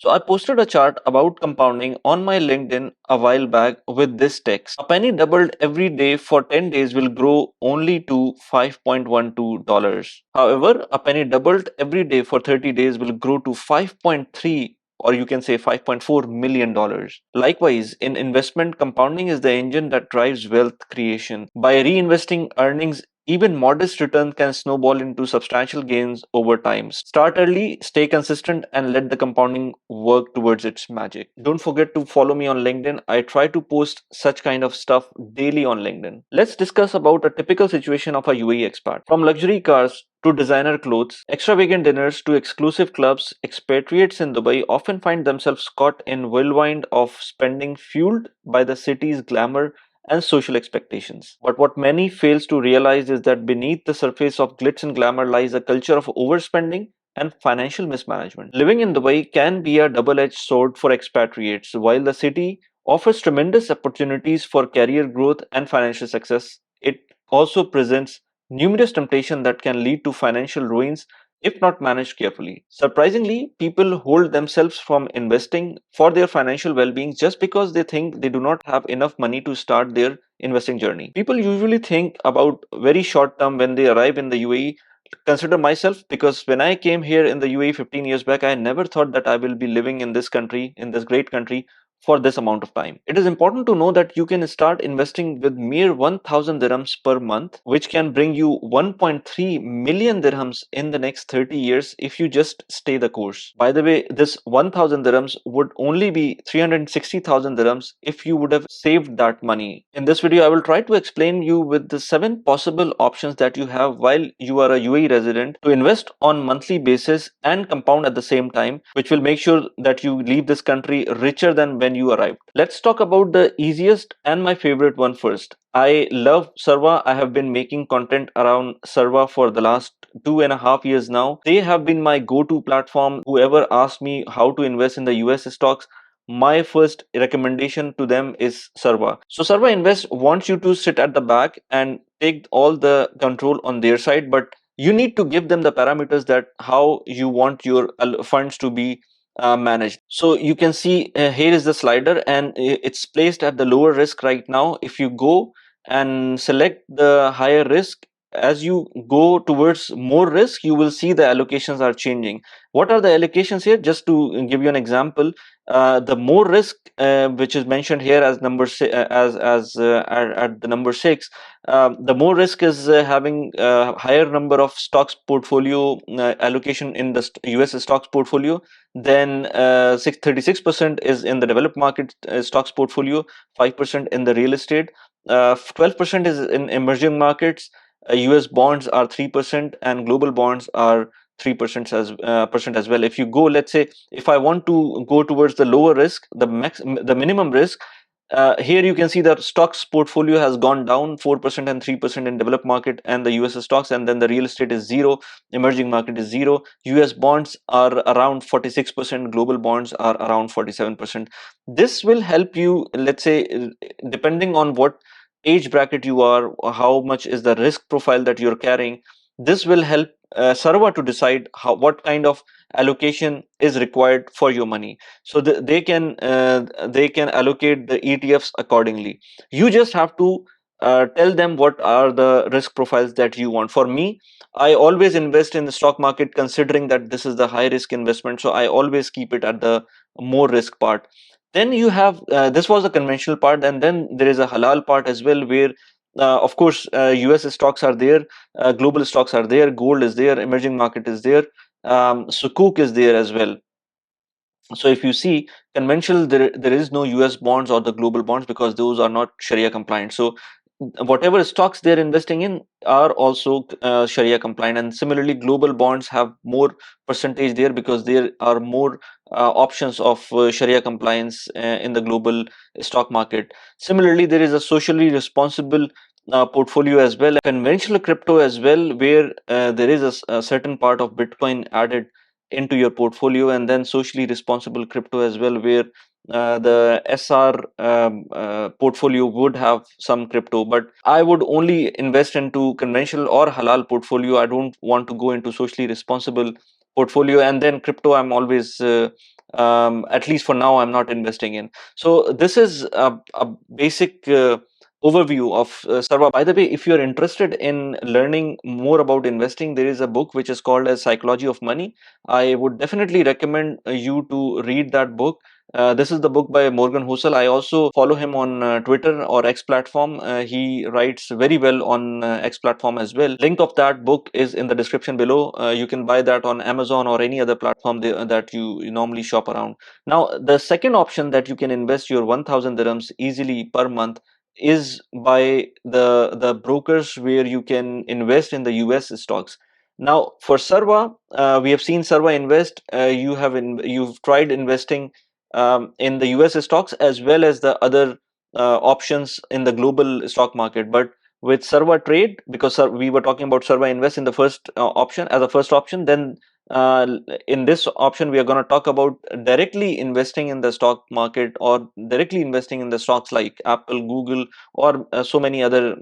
So I posted a chart about compounding on my LinkedIn a while back with this text. A penny doubled every day for 10 days will grow only to $5.12. However, a penny doubled every day for 30 days will grow to 5.3, or you can say $5.4 million. Likewise, in investment, compounding is the engine that drives wealth creation. By reinvesting earnings, even modest return can snowball into substantial gains over time. Start early, stay consistent, and let the compounding work towards its magic. Don't forget to follow me on LinkedIn. I try to post such kind of stuff daily on LinkedIn. Let's discuss about a typical situation of a UAE expat. From luxury cars to designer clothes, extravagant dinners to exclusive clubs, expatriates in Dubai often find themselves caught in whirlwind of spending fueled by the city's glamour and social expectations. But what many fails to realize is that beneath the surface of glitz and glamour lies a culture of overspending and financial mismanagement. Living in Dubai can be a double-edged sword for expatriates. While the city offers tremendous opportunities for career growth and financial success, it also presents numerous temptations that can lead to financial ruins if not managed carefully. Surprisingly, people hold themselves from investing for their financial well being just because they think they do not have enough money to start their investing journey. People usually think about very short term when they arrive in the UAE. Consider myself, because when I came here in the UAE 15 years back, I never thought that I will be living in this country, in this great country, for this amount of time. It is important to know that you can start investing with mere 1000 dirhams per month, which can bring you 1.3 million dirhams in the next 30 years if you just stay the course. By the way, this 1000 dirhams would only be 360,000 dirhams if you would have saved that money. In this video, I will try to explain you with the 7 possible options that you have while you are a UAE resident to invest on monthly basis and compound at the same time, which will make sure that you leave this country richer than when you arrived. Let's talk about the easiest and my favorite one first. I love Sarva. I have been making content around Sarva for the last 2.5 years now. They have been my go-to platform. Whoever asked me how to invest in the US stocks, my first recommendation to them is Sarva. So Sarva Invest wants you to sit at the back and take all the control on their side, but you need to give them the parameters that how you want your funds to be managed. So you can see here is the slider, and it's placed at the lower risk right now. If you go and select the higher risk, as you go towards more risk, you will see the allocations are changing. What are the allocations here? Just to give you an example, the more risk, which is mentioned here as at the number 6, the more risk is having higher number of stocks portfolio allocation in the US stocks portfolio. Then 36% is in the developed market stocks portfolio, 5% in the real estate, 12% is in emerging markets. US bonds are 3%, and global bonds are 3% as well. If you go, let's say, if I want to go towards the lower risk, the minimum risk, here you can see that stocks portfolio has gone down 4% and 3% in developed market and the US stocks, and then the real estate is 0, emerging market is 0. US bonds are around 46%, global bonds are around 47%. This will help you, let's say, depending on what age bracket you are, or how much is the risk profile that you're carrying. This will help Sarva to decide what kind of allocation is required for your money, so they can allocate the ETFs accordingly. You just have to tell them what are the risk profiles that you want. For me, I always invest in the stock market considering that this is the high risk investment, so I always keep it at the more risk part. Then you have this was the conventional part, and then there is a halal part as well, where of course US stocks are there, global stocks are there, gold is there, emerging market is there, sukuk is there as well. So if you see conventional, there is no US bonds or the global bonds because those are not Sharia compliant. So whatever stocks they're investing in are also Sharia compliant, and similarly global bonds have more percentage there because there are more options of Sharia compliance in the global stock market. Similarly, there is a socially responsible portfolio as well, conventional crypto as well, where there is a certain part of Bitcoin added into your portfolio, and then socially responsible crypto as well, where the SR portfolio would have some crypto. But I would only invest into conventional or halal portfolio. I don't want to go into socially responsible portfolio, and then crypto I'm always at least for now I'm not investing in. So this is a basic overview of Sarva. By the way, if you're interested in learning more about investing, there is a book which is called as Psychology of Money. I would definitely recommend you to read that book. This is the book by Morgan Housel. I also follow him on Twitter or X platform. He writes very well on X platform as well. Link of that book is in the description below. You can buy that on Amazon or any other platform that you normally shop around. Now, the second option that you can invest your 1,000 dirhams easily per month is by the brokers where you can invest in the US stocks. Now, for Sarva, we have seen Sarva invest. You've tried investing in the US stocks as well as the other options in the global stock market. But with Sarva Trade, because we were talking about Sarva Invest in the first option as a first option, then in this option we are going to talk about directly investing in the stock market or directly investing in the stocks like Apple, Google, or so many other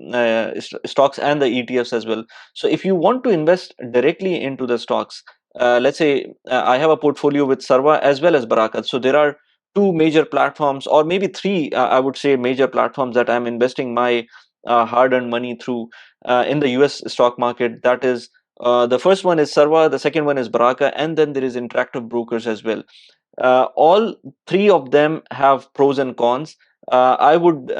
stocks and the ETFs as well. So if you want to invest directly into the stocks, let's say I have a portfolio with Sarva as well as Barakat. So there are two major platforms, or maybe three, I would say, major platforms that I'm investing my hard-earned money through in the US stock market. That is, the first one is Sarva, the second one is Baraka, and then there is Interactive Brokers as well. All three of them have pros and cons. I would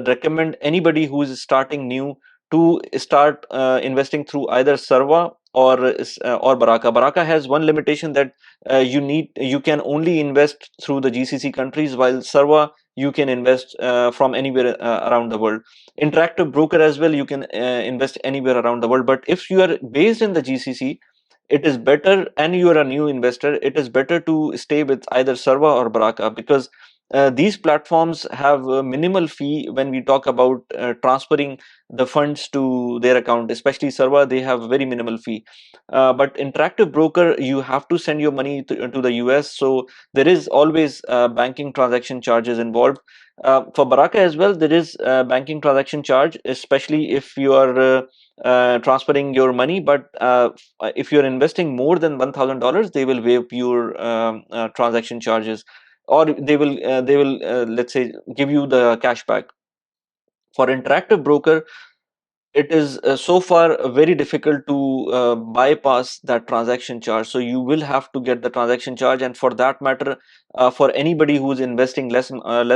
recommend anybody who is starting new to start investing through either Sarva or Baraka. Baraka has one limitation that you can only invest through the GCC countries, while Sarva you can invest from anywhere around the world. Interactive Broker as well, you can invest anywhere around the world. But if you are based in the GCC, it is better, and you are a new investor, it is better to stay with either Sarva or Baraka, because these platforms have a minimal fee when we talk about transferring the funds to their account. Especially Sarva, they have very minimal fee. But Interactive Broker, you have to send your money to the US, so there is always banking transaction charges involved. For Baraka as well, there is banking transaction charge, especially if you are transferring your money. But if you're investing more than $1,000, they will waive your transaction charges, or they will let's say give you the cash back. For Interactive Broker, it is so far very difficult to bypass that transaction charge, so you will have to get the transaction charge. And for that matter, for anybody who's investing less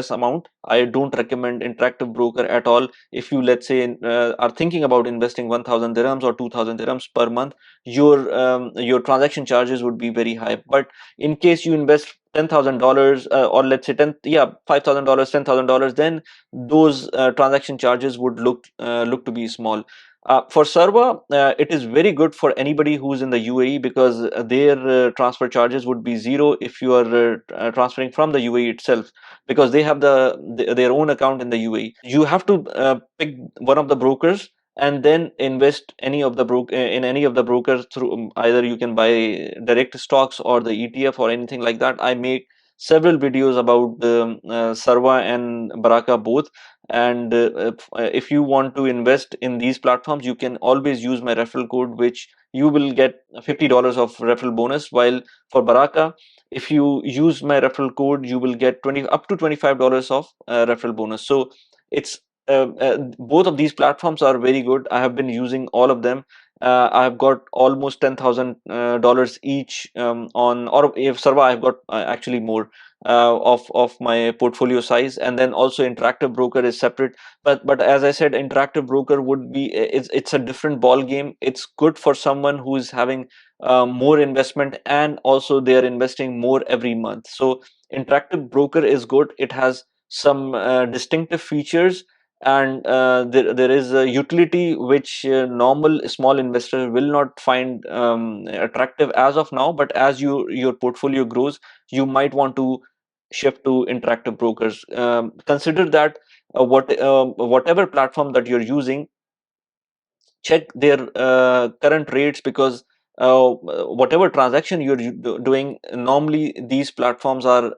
amount, I don't recommend Interactive Broker at all. If you, let's say, are thinking about investing 1,000 dirhams or 2,000 dirhams per month, your transaction charges would be very high. But in case you invest $10,000, or let's say $5,000, $10,000, then those transaction charges would look to be small. For Sarva, it is very good for anybody who's in the UAE, because their transfer charges would be zero if you are transferring from the UAE itself, because they have their own account in the UAE. You have to pick one of the brokers and then invest in any of the brokers through either you can buy direct stocks or the ETF or anything like that. I make several videos about the Sarva and Baraka both. And if you want to invest in these platforms, you can always use my referral code, which you will get $50 of referral bonus. While for Baraka, if you use my referral code, you will get 20 up to $25 of referral bonus. So it's both of these platforms are very good. I have been using all of them. I've got almost $10,000 each on, or if Sarva, I've got actually more of my portfolio size. And then also Interactive Broker is separate. But as I said, Interactive Broker would be, it's a different ball game. It's good for someone who is having more investment, and also they are investing more every month. So Interactive Broker is good. It has some distinctive features, and there is a utility which normal small investor will not find attractive as of now. But as your portfolio grows, you might want to shift to Interactive Brokers. Consider that whatever platform that you're using, check their current rates, because whatever transaction you're doing, normally these platforms are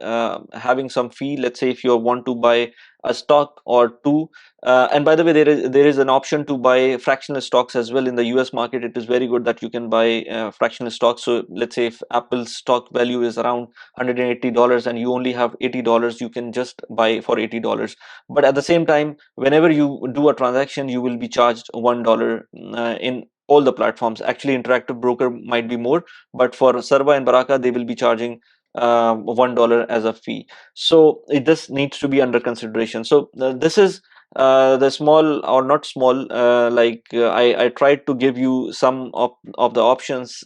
having some fee. Let's say if you want to buy a stock or two, and by the way, there is an option to buy fractional stocks as well in the US market. It is very good that you can buy fractional stocks. So let's say if Apple's stock value is around $180 and you only have $80, you can just buy for $80. But at the same time, whenever you do a transaction, you will be charged $1 in all the platforms. Actually, Interactive Broker might be more, but for Sarva and Baraka, they will be charging $1 as a fee. So this needs to be under consideration. So this is the small, or not small, I tried to give you some of the options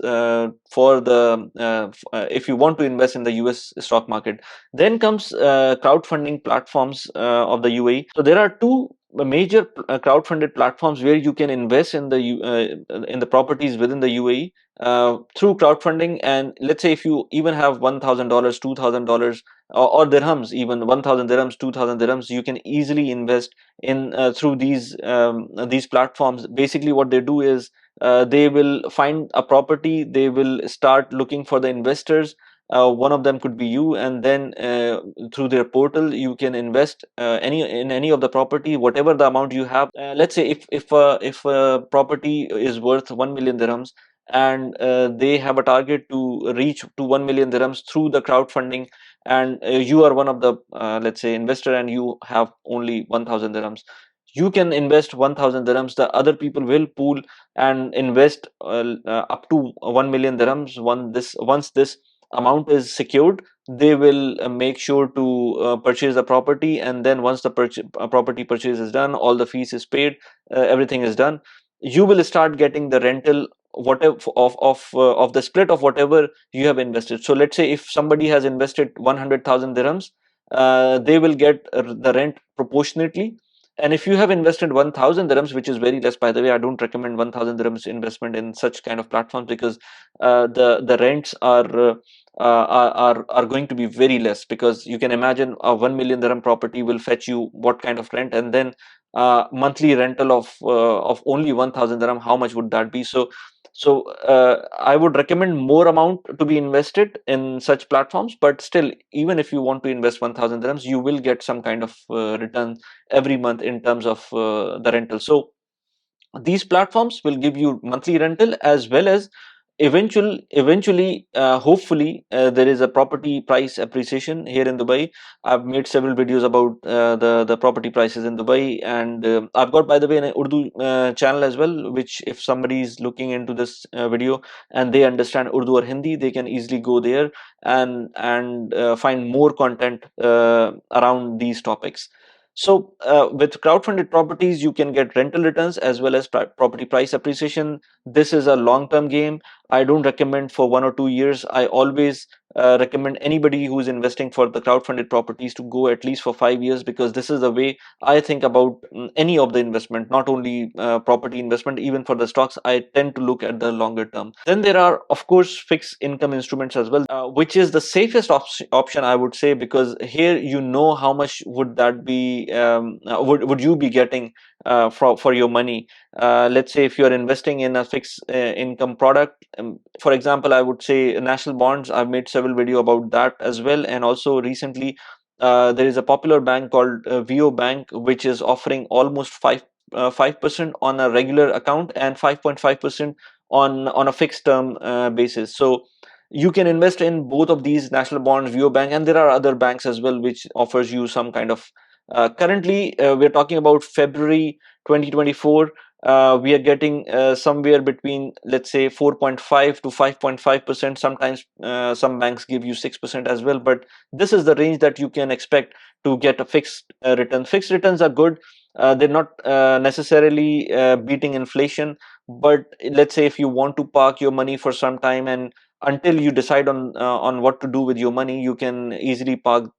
for the if you want to invest in the US stock market. Then comes crowdfunding platforms of the UAE. So there are two major crowdfunded platforms where you can invest in the properties within the UAE through crowdfunding. And let's say if you even have $1,000, $2,000, or dirhams, even 1,000 dirhams, 2,000 dirhams, you can easily invest in through these platforms. Basically, what they do is they will find a property, they will start looking for the investors. One of them could be you, and then through their portal you can invest any of the property, whatever the amount you have. Let's say if a property is worth 1 million dirhams, and they have a target to reach to 1 million dirhams through the crowdfunding, and you are one of the let's say investor, and you have only 1,000 dirhams, you can invest 1,000 dirhams. The other people will pool and invest up to 1 million dirhams. Once this amount is secured, they will make sure to purchase the property. And then once the property purchase is done, all the fees is paid, everything is done, you will start getting the rental, whatever of the split of whatever you have invested. So let's say if somebody has invested 100,000 dirhams, they will get the rent proportionately. And if you have invested 1,000 dirhams, which is very less, by the way, I don't recommend 1,000 dirhams investment in such kind of platforms, because the rents are going to be very less. Because you can imagine a 1 million dirham property will fetch you what kind of rent, and then monthly rental of only 1,000 dirham, how much would that be? So I would recommend more amount to be invested in such platforms. But still, even if you want to invest 1,000 dirhams, you will get some kind of return every month in terms of the rental. So these platforms will give you monthly rental, as well as eventually hopefully there is a property price appreciation here in Dubai. I've made several videos about the property prices in Dubai, and I've got, by the way, an Urdu channel as well, which if somebody is looking into this video and they understand Urdu or Hindi, they can easily go there and find more content around these topics. So with crowdfunded properties, you can get rental returns as well as property price appreciation. This is a long-term game. I don't recommend for 1 or 2 years. I always recommend anybody who is investing for the crowdfunded properties to go at least for 5 years, because this is the way I think about any of the investment, not only property investment. Even for the stocks, I tend to look at the longer term. Then there are, of course, fixed income instruments as well, which is the safest option, I would say, because here you know how much would that be, would you be getting for your money. Let's say if you are investing in a fixed income product, for example, I would say national bonds. I've made several video about that as well. And also recently there is a popular bank called VO Bank, which is offering almost 5% on a regular account, and 5.5% on a fixed term basis. So you can invest in both of these, national bonds, VO Bank, and there are other banks as well which offers you some kind of currently we're talking about February 2024. We are getting somewhere between, let's say, 4.5 to 5.5%. Sometimes some banks give you 6% as well, but this is the range that you can expect to get a fixed return. Fixed returns are good. They're not necessarily beating inflation, but let's say if you want to park your money for some time, and until you decide on what to do with your money, you can easily park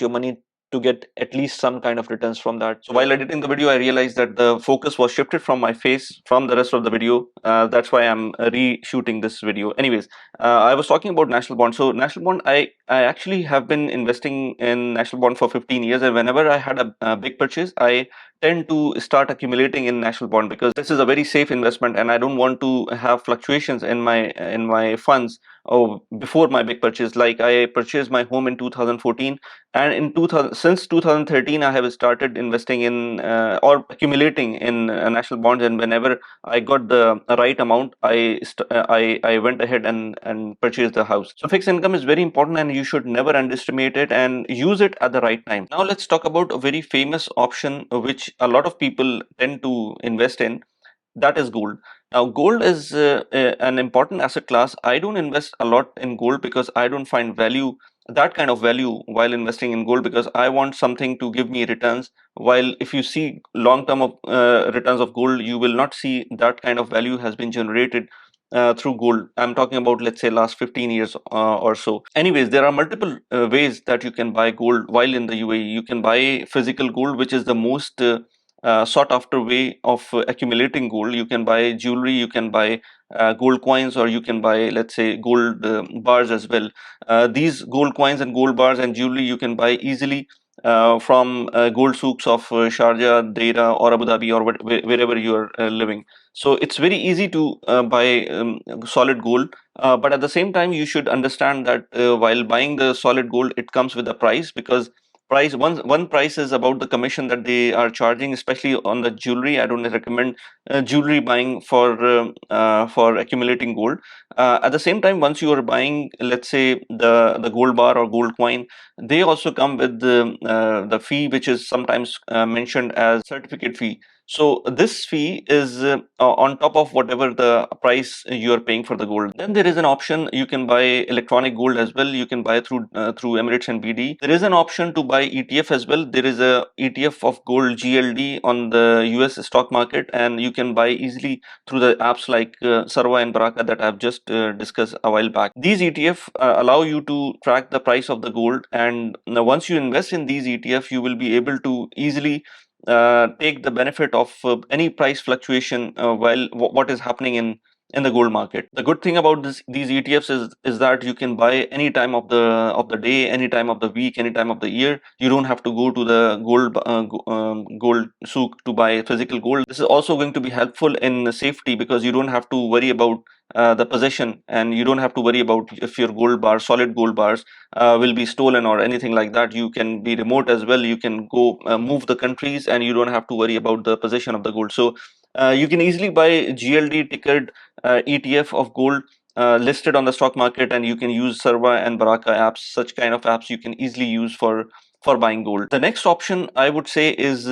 your money to get at least some kind of returns from that. So while editing the video, I realized that the focus was shifted from my face from the rest of the video. That's why I'm reshooting this video. Anyways, I was talking about national bond. So national bond, I actually have been investing in national bond for 15 years, and whenever I had a big purchase, I tend to start accumulating in national bond because this is a very safe investment, and I don't want to have fluctuations in my funds. Oh, before my big purchase, like I purchased my home in 2014, and in 2000, since 2013 I have started investing in or accumulating in national bonds, and whenever I got the right amount, I went ahead and purchased the house. So fixed income is very important, and you should never underestimate it and use it at the right time. Now let's talk about a very famous option which a lot of people tend to invest in, that is gold. Now, gold is an important asset class. I don't invest a lot in gold because I don't find that kind of value while investing in gold, because I want something to give me returns. While if you see long term of returns of gold, you will not see that kind of value has been generated through gold. I'm talking about, let's say, last 15 years or so. Anyways, there are multiple ways that you can buy gold while in the UAE. You can buy physical gold, which is the most sought after way of accumulating gold. You can buy jewelry, you can buy gold coins, or you can buy, let's say, gold bars as well. These gold coins and gold bars and jewelry you can buy easily from gold souks of Sharjah, Deira, or Abu Dhabi, or wherever you are living. So it's very easy to buy solid gold, but at the same time you should understand that while buying the solid gold, it comes with a price, because one price is about the commission that they are charging, especially on the jewelry. I don't recommend jewelry buying for accumulating gold. At the same time, once you are buying, let's say, the gold bar or gold coin, they also come with the fee, which is sometimes mentioned as certificate fee. So this fee is on top of whatever the price you are paying for the gold. Then there is an option, you can buy electronic gold as well. You can buy through Emirates and BD. There is an option to buy ETF as well. There is a ETF of gold GLD on the US stock market, and you can buy easily through the apps like Sarva and Baraka that I've just discussed a while back. These ETF allow you to track the price of the gold, and once you invest in these ETF, you will be able to easily take the benefit of any price fluctuation while what is happening in the gold market. The good thing about these ETFs is that you can buy any time of the day, any time of the week, any time of the year. You don't have to go to the gold souk to buy physical gold. This is also going to be helpful in safety, because you don't have to worry about the possession, and you don't have to worry about if your solid gold bars will be stolen or anything like that. You can be remote as well. You can go move the countries, and you don't have to worry about the possession of the gold. So you can easily buy GLD tickered ETF of gold listed on the stock market, and you can use Sarva and Baraka apps. Such kind of apps you can easily use for buying gold. The next option I would say is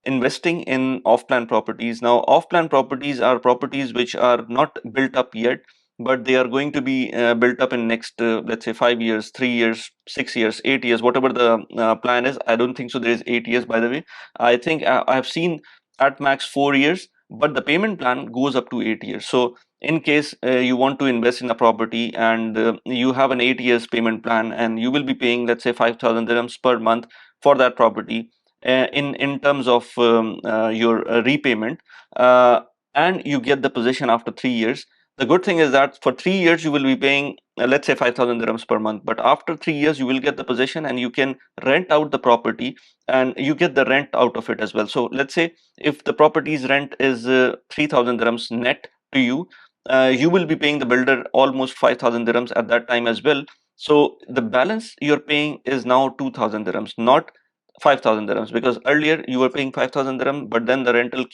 investing in off-plan properties. Now, off-plan properties are properties which are not built up yet, but they are going to be built up in next, let's say, 5 years, 3 years, 6 years, 8 years, whatever the plan is. I don't think so there is 8 years, by the way. I think I have seen at max 4 years, but the payment plan goes up to 8 years. So in case you want to invest in a property, and you have an 8 years payment plan, and you will be paying, let's say, 5,000 dirhams per month for that property in terms of your repayment, uh, and you get the possession after 3 years. The good thing is that for 3 years you will be paying, let's say, 5,000 dirhams per month, but after 3 years you will get the possession, and you can rent out the property, and you get the rent out of it as well. So let's say if the property's rent is 3,000 dirhams net to you, you will be paying the builder almost 5,000 dirhams at that time as well. So the balance you're paying is now 2,000 dirhams, not 5,000 dirhams, because earlier you were paying 5,000 dirham, but then the rental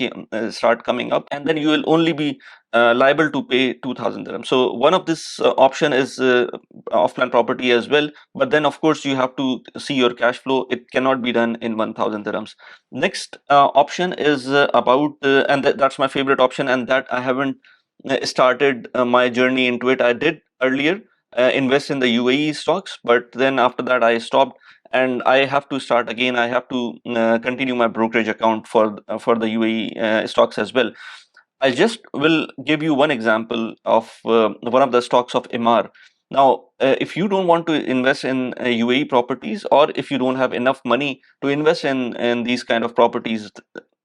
start coming up, and then you will only be liable to pay 2,000 dirhams. So one of this option is off-plan property as well, but then of course you have to see your cash flow. It cannot be done in 1,000 dirhams. Next option is about and that's my favorite option, and that I haven't started my journey into it. I did earlier invest in the UAE stocks, but then after that I stopped, and I have to start again. I have to continue my brokerage account for the UAE stocks as well. I just will give you one example of one of the stocks of Imar. Now, if you don't want to invest in UAE properties, or if you don't have enough money to invest in these kind of properties,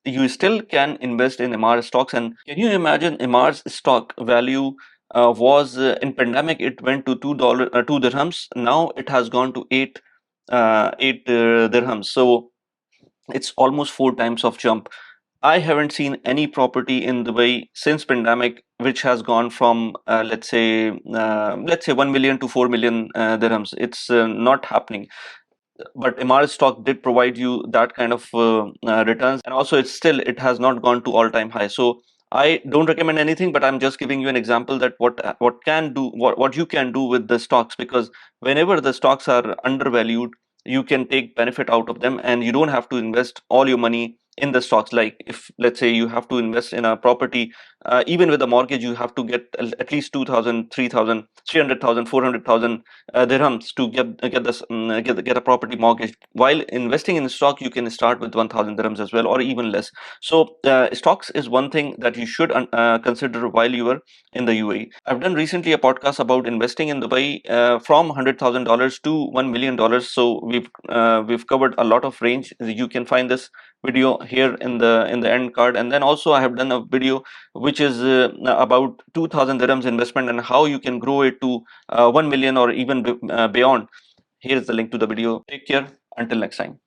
you still can invest in MR stocks. And can you imagine MR's stock value was in pandemic, it went to $2, 2 dirhams. Now it has gone to eight dirhams. So it's almost four times of jump. I haven't seen any property in Dubai since pandemic which has gone from let's say 1 million to 4 million dirhams. It's not happening. But MR stock did provide you that kind of returns, and also it has not gone to all time high. So I don't recommend anything, but I'm just giving you an example that what you can do with the stocks, because whenever the stocks are undervalued, you can take benefit out of them, and you don't have to invest all your money in the stocks. Like, if let's say you have to invest in a property, even with a mortgage, you have to get at least 2,000, 3,000, 300,000, 400,000 dirhams to get a property mortgage. While investing in stock, you can start with 1,000 dirhams as well, or even less. So stocks is one thing that you should consider while you are in the UAE. I've done recently a podcast about investing in Dubai from $100,000 to $1 million. So we've covered a lot of range. You can find this video here in the end card, and then also I have done a video which is about 2,000 dirhams investment and how you can grow it to 1 million or even beyond. Here is the link to the video. Take care. Until next time.